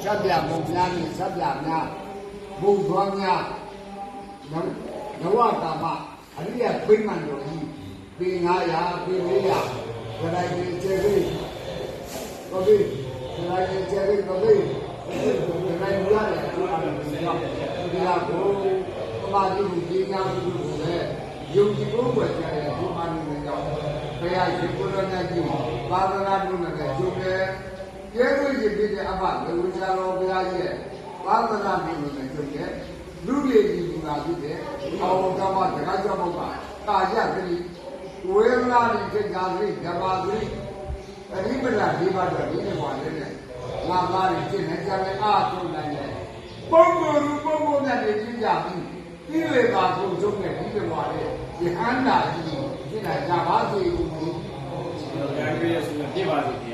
ဆက်ပြမုံများနဲ့ဆက်ပြများဘုံသွားများနဝကာမအရိယပိမှန်တော်ကြီးပေ900ပေ400ခရိုင်ကြီးကျေပြီးကိုပြီးခရိုင်ကြီးကျေပြီးကိုပြီးခရိုင်ရတယ်ဒီအားလုံးကိုရောက်ဒီဟာကိုပမာတိကိုကြီးညာမှုကိုလည်းယုံကြည်ဖို့ပဲကြားရဒီအားလုံးကိုရောက်ဘုရားရှင်ကိုယ်တော်မြတ်ကြီးပါဒနာပြုနေတဲ့ကျုပ်ရဲ့ကျေးဇူးရှင်ဖြစ်တဲ့အဘလေဝိဇ္ဇာတော်ဘုရားကြီးရဲ့ပါဒနာပြုနေတဲ့ကျုပ်ရဲ့လူလေးကြီးကဖြစ်တဲ့အော်ကမ္ဘာတက္ကသိုလ်ဘုရားကာယတိဝေဒနာတိစိတ်ဓာတ်တိဓမ္မတိအရိပဒဒီပါတော့ဒီနေ့ပါလေငါသားတွေရှင်းနေကြတယ်အားထုတ်နိုင်တယ်ပုံကိုယ်ပုံကိုယ်နဲ့ကြည့်ကြပြီးဒီလေသာဆုံးဆုံးနဲ့ဒီလိုပါလေဒီဟန္တာကြီးရှင်းနိုင်ကြပါစေဦးဒီဘုရားရဲ့ဆုနဲ့ပြပါစေ